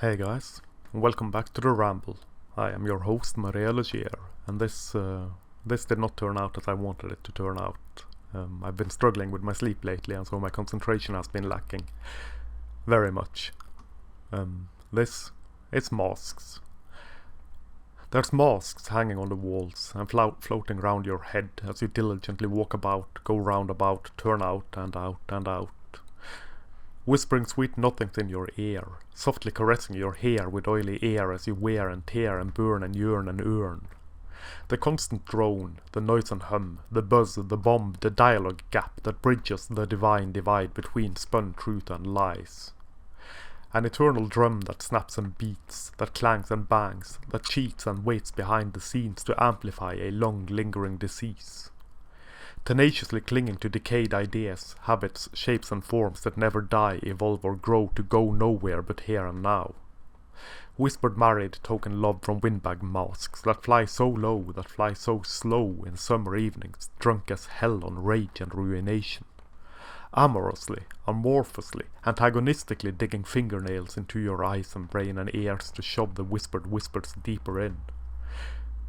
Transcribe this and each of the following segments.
Hey guys, welcome back to the Ramble. I am your host Maria Legier, and this did not turn out as I wanted it to turn out. I've been struggling with my sleep lately, and so my concentration has been lacking very much. It's masks. There's masks hanging on the walls and floating round your head as you diligently walk about, go round about, turn out and out and out. Whispering sweet nothings in your ear, softly caressing your hair with oily air as you wear and tear and burn and yearn and earn. The constant drone, the noise and hum, the buzz, the bomb, the dialogue gap that bridges the divine divide between spun truth and lies. An eternal drum that snaps and beats, that clangs and bangs, that cheats and waits behind the scenes to amplify a long lingering disease. Tenaciously clinging to decayed ideas, habits, shapes and forms that never die, evolve or grow to go nowhere but here and now. Whispered married token love from windbag masks that fly so low, that fly so slow in summer evenings, drunk as hell on rage and ruination. Amorously, amorphously, antagonistically digging fingernails into your eyes and brain and ears to shove the whispered whispers deeper in.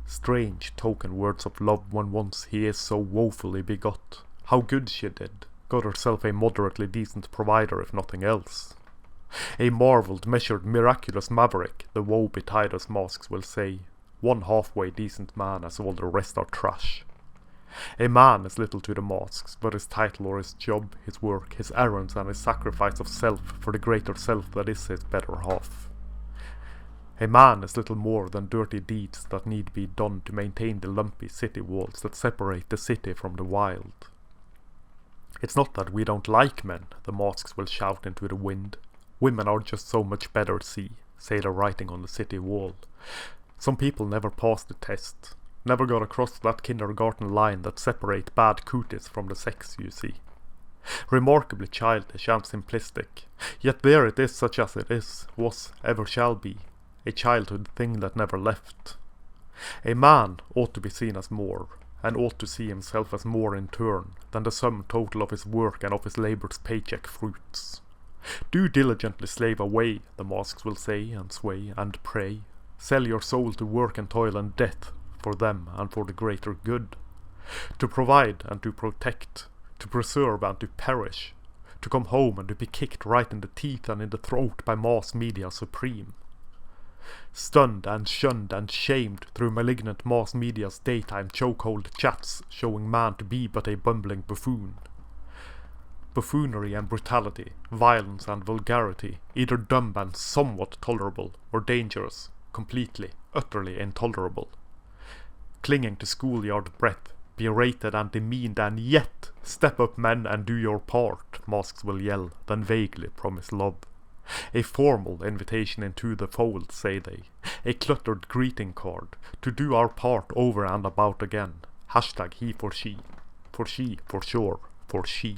Strange token words of love when once he is so woefully begot. How good she did, got herself a moderately decent provider if nothing else. A marvelled, measured, miraculous maverick, the woe-betide us masks will say. One halfway decent man as all the rest are trash. A man is little to the masks, but his title or his job, his work, his errands and his sacrifice of self for the greater self that is his better half. A man is little more than dirty deeds that need be done to maintain the lumpy city walls that separate the city from the wild. It's not that we don't like men, the masks will shout into the wind. Women are just so much better, say the writing on the city wall. Some people never passed the test, never got across that kindergarten line that separate bad cooties from the sex, you see. Remarkably childish and simplistic, yet there it is such as it is, was, ever shall be. A childhood thing that never left. A man ought to be seen as more, and ought to see himself as more in turn, than the sum total of his work and of his labour's paycheck fruits. Do diligently slave away, the masks will say and sway and pray. Sell your soul to work and toil and death, for them and for the greater good. To provide and to protect, to preserve and to perish. To come home and to be kicked right in the teeth and in the throat by mass media supreme. Stunned and shunned and shamed through malignant mass media's daytime chokehold chats showing man to be but a bumbling buffoon. Buffoonery and brutality, violence and vulgarity, either dumb and somewhat tolerable, or dangerous, completely, utterly intolerable. Clinging to schoolyard breath, berated and demeaned and yet, step up men and do your part, masks will yell, then vaguely promise love. A formal invitation into the fold, say they. A cluttered greeting card, to do our part over and about again. Hashtag he for she. For she, for sure, for she.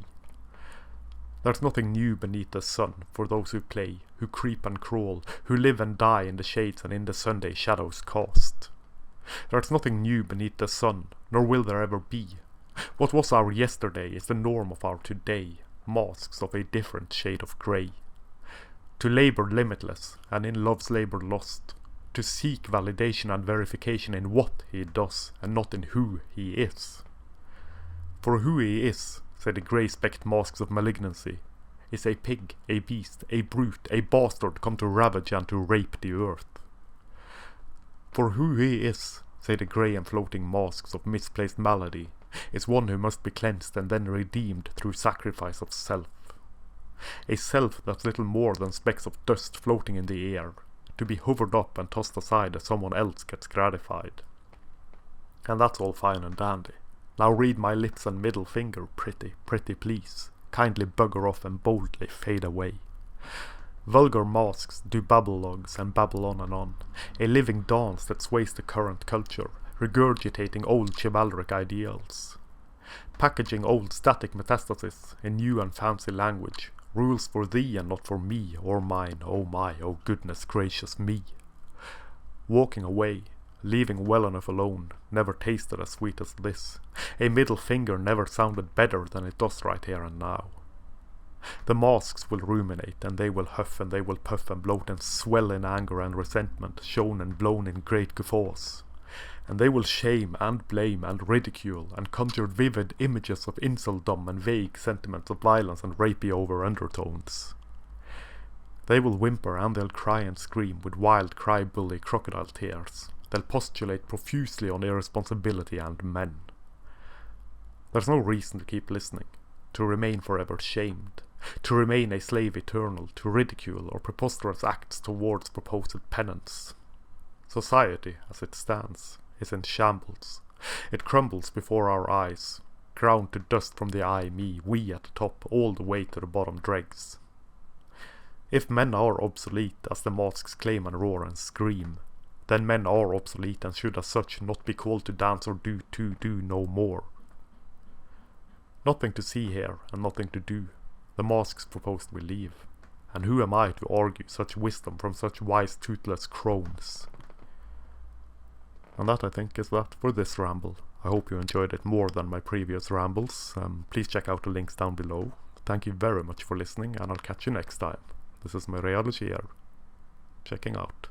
There's nothing new beneath the sun for those who play, who creep and crawl, who live and die in the shades and in the Sunday shadows cast. There's nothing new beneath the sun, nor will there ever be. What was our yesterday is the norm of our today, masks of a different shade of grey. To labour limitless, and in love's labour lost. To seek validation and verification in what he does, and not in who he is. For who he is, say the grey-specked masks of malignancy, is a pig, a beast, a brute, a bastard come to ravage and to rape the earth. For who he is, say the grey and floating masks of misplaced malady, is one who must be cleansed and then redeemed through sacrifice of self. A self that's little more than specks of dust floating in the air, to be hovered up and tossed aside as someone else gets gratified. And that's all fine and dandy. Now read my lips and middle finger, pretty, pretty please. Kindly bugger off and boldly fade away. Vulgar masks do babblelogues and babble on and on. A living dance that sways the current culture, regurgitating old chivalric ideals. Packaging old static metastasis in new and fancy language. Rules for thee and not for me or mine, oh my, oh goodness gracious me. Walking away, leaving well enough alone, never tasted as sweet as this. A middle finger never sounded better than it does right here and now. The masks will ruminate, and they will huff and they will puff and bloat and swell in anger and resentment, shown and blown in great guffaws. And they will shame and blame and ridicule and conjure vivid images of inceldom and vague sentiments of violence and rapey over undertones. They will whimper and they'll cry and scream with wild cry-bully crocodile tears. They'll postulate profusely on irresponsibility and men. There's no reason to keep listening, to remain forever shamed, to remain a slave eternal, to ridicule or preposterous acts towards proposed penance. Society, as it stands, is in shambles. It crumbles before our eyes, ground to dust from the I, me, we at the top, all the way to the bottom dregs. If men are obsolete, as the masks claim and roar and scream, then men are obsolete and should as such not be called to dance or do no more. Nothing to see here and nothing to do. The masks proposed we leave. And who am I to argue such wisdom from such wise toothless crones? And that, I think, is that for this ramble. I hope you enjoyed it more than my previous rambles. Please check out the links down below. Thank you very much for listening, and I'll catch you next time. This is my Reality here, checking out.